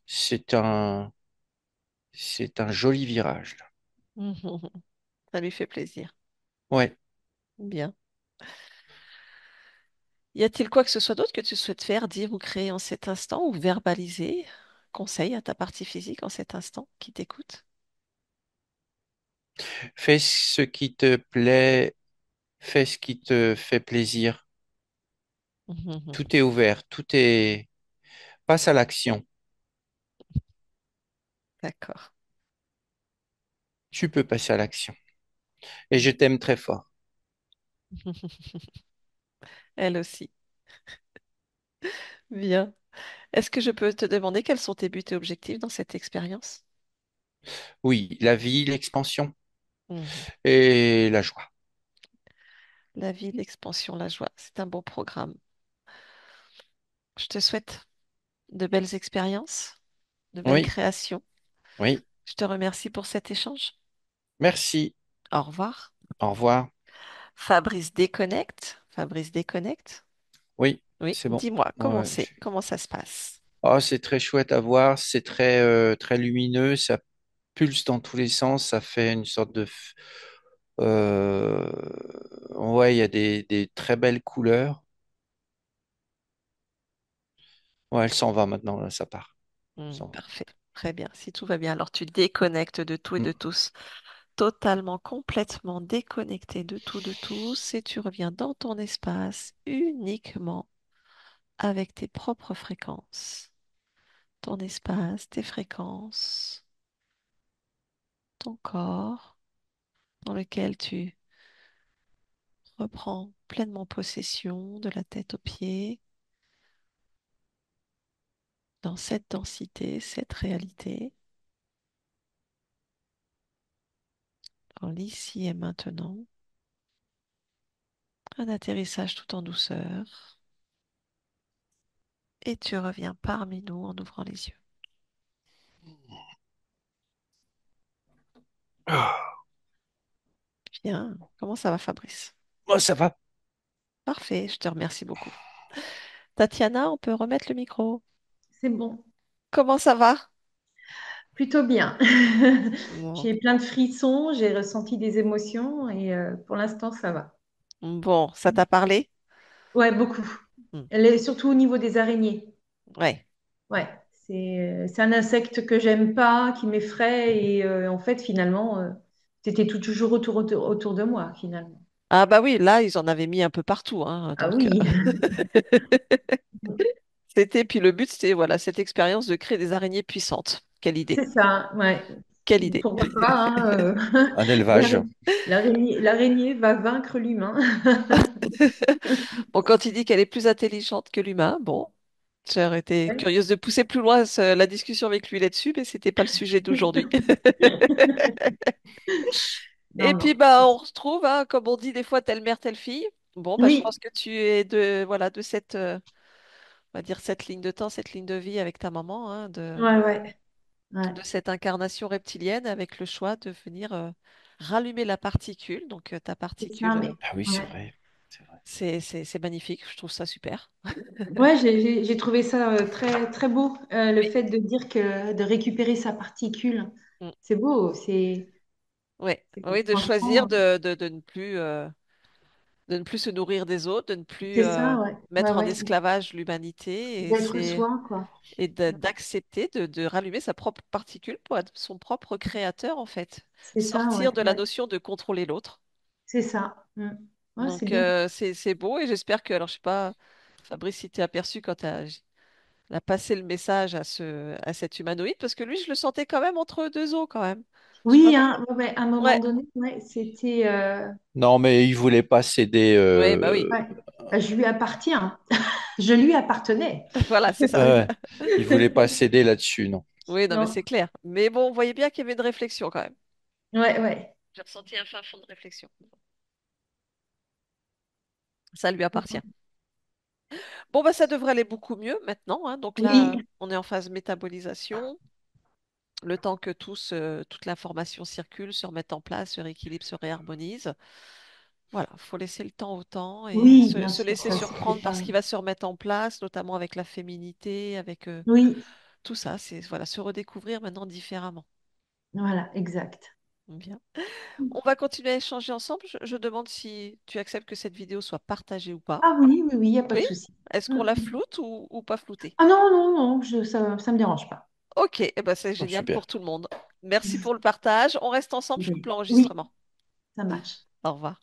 C'est c'est un joli virage, là. Mhm. Ça lui fait plaisir. Ouais. Bien. Y a-t-il quoi que ce soit d'autre que tu souhaites faire, dire ou créer en cet instant ou verbaliser? Conseil à ta partie physique en cet instant qui t'écoute. Fais ce qui te plaît, fais ce qui te fait plaisir. Mhm. Tout est ouvert, tout est... Passe à l'action. D'accord. Tu peux passer à l'action. Et je t'aime très fort. Elle aussi. Bien. Est-ce que je peux te demander quels sont tes buts et objectifs dans cette expérience? Oui, la vie, l'expansion Mhm. et la joie. La vie, l'expansion, la joie. C'est un beau programme. Je te souhaite de belles expériences, de belles Oui, créations. oui. Je te remercie pour cet échange. Merci. Au revoir. Au revoir. Fabrice déconnecte. Fabrice déconnecte. Oui, Oui, c'est bon. dis-moi, comment Ouais, c'est? Comment ça se passe? oh, c'est très chouette à voir, c'est très, très lumineux, ça pulse dans tous les sens, ça fait une sorte de... Ouais, il y a des très belles couleurs. Ouais, elle s'en va maintenant, là, ça part. Ça s'en va. Parfait. Très bien. Si tout va bien, alors tu déconnectes de tout et Mm. de tous. Totalement, complètement déconnecté de tout, de tous. Et tu reviens dans ton espace uniquement avec tes propres fréquences. Ton espace, tes fréquences, ton corps dans lequel tu reprends pleinement possession de la tête aux pieds, dans cette densité, cette réalité, dans l'ici et maintenant, un atterrissage tout en douceur, et tu reviens parmi nous en ouvrant les yeux. Ah, Bien, comment ça va Fabrice? oh, ça va. Parfait, je te remercie beaucoup. Tatiana, on peut remettre le micro. C'est bon, Comment ça va? plutôt bien. Bon, J'ai plein de frissons, j'ai ressenti des émotions et pour l'instant, ça va. bon, ça t'a parlé? Ouais, beaucoup. Hmm. Surtout au niveau des araignées. Ouais. Ouais, c'est un insecte que j'aime pas, qui m'effraie et en fait, finalement, c'était tout toujours autour de moi, finalement. Ah bah oui, là, ils en avaient mis un peu partout, hein, Ah donc oui, c'était, puis le but, c'était, voilà, cette expérience de créer des araignées puissantes. Quelle idée, c'est ça, ouais. quelle idée. Pourquoi pas, hein, Un élevage. l'araignée va vaincre l'humain. Bon, quand il dit qu'elle est plus intelligente que l'humain, bon, j'aurais été Ouais. curieuse de pousser plus loin la discussion avec lui là-dessus, mais c'était pas le sujet d'aujourd'hui. Et Non, puis, non. bah, on retrouve, hein, comme on dit des fois, telle mère, telle fille. Bon, bah, je Oui, pense que tu es de, voilà, de cette, on va dire, cette ligne de temps, cette ligne de vie avec ta maman, hein, ouais, ouais, ouais. de cette incarnation reptilienne avec le choix de venir rallumer la particule. Donc, ta C'est ça, particule, mais Ah oui, c'est ouais. vrai. C'est vrai. c'est magnifique. Je trouve ça super. Ouais, j'ai trouvé ça très, très beau, le Oui. fait de dire que de récupérer sa particule. Mm. C'est beau, Ouais. Oui, de choisir franchement, de ne plus se nourrir des autres, de ne plus c'est ça, ouais. Ouais, mettre en ouais. esclavage l'humanité D'être soi, quoi. d'accepter de rallumer sa propre particule pour être son propre créateur, en fait. C'est ça, ouais, Sortir de la ouais. notion de contrôler l'autre. c'est ça. Ouais, c'est Donc bien. c'est beau et j'espère que, alors je sais pas, Fabrice, si t'es aperçu quand elle a passé le message à cet humanoïde, parce que lui, je le sentais quand même entre deux eaux quand même. Je sais pas Oui, pourquoi. hein, ouais, ouais, à un moment Ouais, donné, ouais, c'était. Non, mais il voulait pas céder. ouais, bah oui. Ouais. Bah, je lui appartiens. Je lui appartenais. Voilà, c'est ça. Ouais, il voulait pas céder là-dessus, non. Oui, non, mais Non. c'est clair. Mais bon, on voyait bien qu'il y avait une réflexion quand même. Ouais, ouais. J'ai ressenti un fin fond de réflexion. Ça lui appartient. Bon, bah ça devrait aller beaucoup mieux maintenant, hein. Donc Oui, là, on est en phase métabolisation. Le temps que toute l'information circule, se remette en place, se rééquilibre, se réharmonise. Voilà, faut laisser le temps au temps et oui, bien se sûr, laisser ça, c'était surprendre par pas. ce qui va se remettre en place, notamment avec la féminité, avec Oui, tout ça. C'est voilà, se redécouvrir maintenant différemment. voilà, exact. Bien. On va continuer à échanger ensemble. Je demande si tu acceptes que cette vidéo soit partagée ou pas. Ah oui, oui, oui, il n'y a pas de Oui? souci. Est-ce qu'on Mm. la floute ou pas floutée? Ah non, non, non, ça me dérange pas. Ok, eh ben c'est Oh, génial super. pour tout le monde. Merci pour le partage. On reste ensemble, je coupe Oui, l'enregistrement. ça marche. Au revoir.